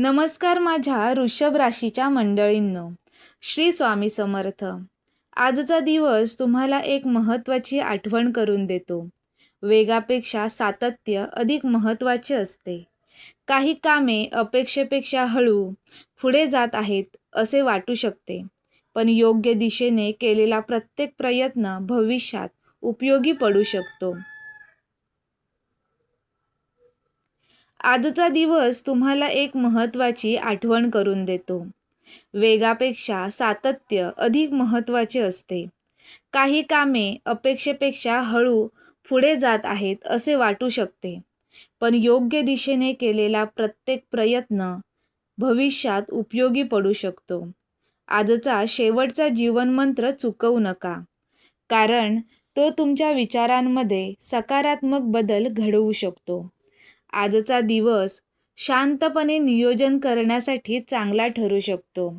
नमस्कार माझ्या वृषभ राशीच्या मंडळींनो. श्री स्वामी समर्थ. आजचा दिवस तुम्हाला एक महत्त्वाची आठवण करून देतो. वेगापेक्षा सातत्य अधिक महत्त्वाचे असते. काही कामे अपेक्षेपेक्षा हळू पुढे जात आहेत असे वाटू शकते, पण योग्य दिशेने केलेला प्रत्येक प्रयत्न भविष्यात उपयोगी पडू शकतो. आजचा दिवस तुम्हाला एक महत्त्वाची आठवण करून देतो. वेगापेक्षा सातत्य अधिक महत्त्वाचे असते. काही कामे अपेक्षेपेक्षा हळू पुढे जात आहेत असे वाटू शकते, पण योग्य दिशेने केलेला प्रत्येक प्रयत्न भविष्यात उपयोगी पडू शकतो. आजचा शेवटचा जीवनमंत्र चुकवू नका, कारण तो तुमच्या विचारांमध्ये सकारात्मक बदल घडवू शकतो. आजचा दिवस शांतपणे नियोजन करण्यासाठी चांगला ठरू शकतो.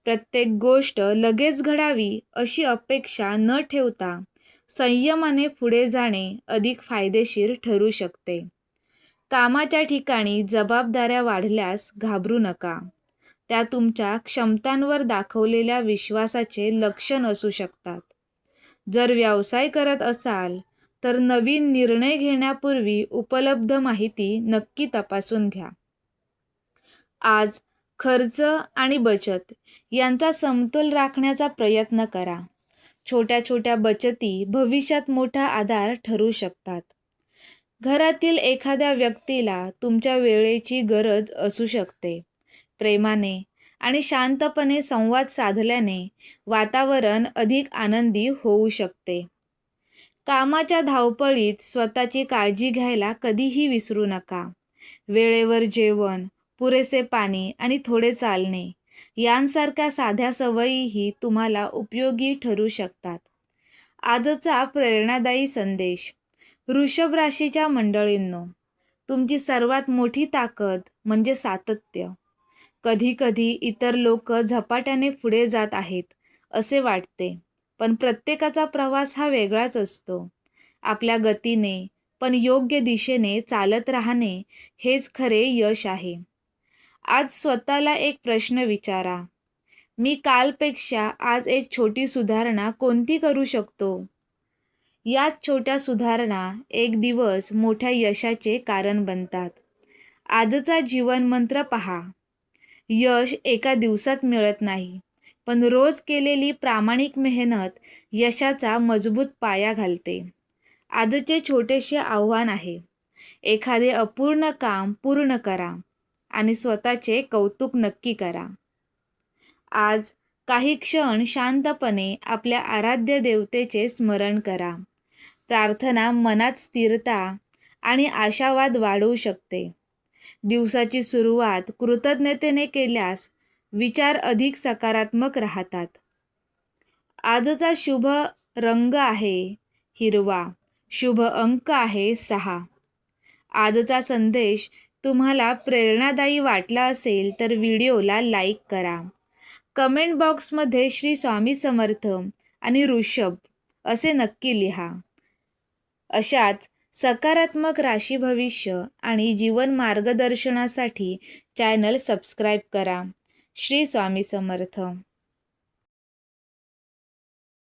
प्रत्येक गोष्ट लगेच घडावी अशी अपेक्षा न ठेवता संयमाने पुढे जाणे अधिक फायदेशीर ठरू शकते. कामाच्या ठिकाणी जबाबदाऱ्या वाढल्यास घाबरू नका. त्या तुमच्या क्षमतांवर दाखवलेल्या विश्वासाचे लक्षण असू शकतात. जर व्यवसाय करत असाल तर नवीन निर्णय घेण्यापूर्वी उपलब्ध माहिती नक्की तपासून घ्या. आज खर्च आणि बचत यांचा समतोल राखण्याचा प्रयत्न करा. छोट्या छोट्या बचती भविष्यात मोठा आधार ठरू शकतात. घरातील एखाद्या व्यक्तीला तुमच्या वेळेची गरज असू शकते. प्रेमाने आणि शांतपणे संवाद साधल्याने वातावरण अधिक आनंदी होऊ शकते. कामाच्या धावपळीत स्वतःची काळजी घ्यायला कधीही विसरू नका. वेळेवर जेवण, पुरेसे पाणी आणि थोडे चालणे यांसारख्या साध्या सवयीही तुम्हाला उपयोगी ठरू शकतात. आजचा प्रेरणादायी संदेश. वृषभ राशीच्या मंडळींनो, तुमची सर्वात मोठी ताकद म्हणजे सातत्य. कधीकधी इतर लोक झपाट्याने पुढे जात आहेत असे वाटते, पण प्रत्येकाचा प्रवास हा वेगळाच असतो. आपल्या गतीने पण योग्य दिशेने चालत राहणे हेच खरे यश आहे. आज स्वतःला एक प्रश्न विचारा, मी कालपेक्षा आज एक छोटी सुधारणा कोणती करू शकतो? याच छोट्या सुधारणा एक दिवस मोठ्या यशाचे कारण बनतात. आजचा जीवनमंत्र पहा. यश एका दिवसात मिळत नाही, पण रोज केलेली प्रामाणिक मेहनत यशाचा मजबूत पाया घालते. आजचे छोटेसे आव्हान आहे, एखादे अपूर्ण काम पूर्ण करा आणि स्वतःचे कौतुक नक्की करा. आज काही क्षण शांतपणे आपल्या आराध्य देवतेचे स्मरण करा. प्रार्थना मनात स्थिरता आणि आशावाद वाढवू शकते. दिवसाची सुरुवात कृतज्ञतेने केल्यास विचार अधिक सकारात्मक राहतात. आजचा शुभ रंग आहे हिरवा. शुभ अंक आहे 6. आजचा संदेश तुम्हाला प्रेरणादायी वाटला असेल तर व्हिडिओला लाईक करा. कमेंट बॉक्समध्ये श्री स्वामी समर्थ आणि वृषभ असे नक्की लिहा. अशाच सकारात्मक राशी भविष्य आणि जीवन मार्गदर्शनासाठी चॅनल सबस्क्राईब करा. श्री स्वामी समर्थ.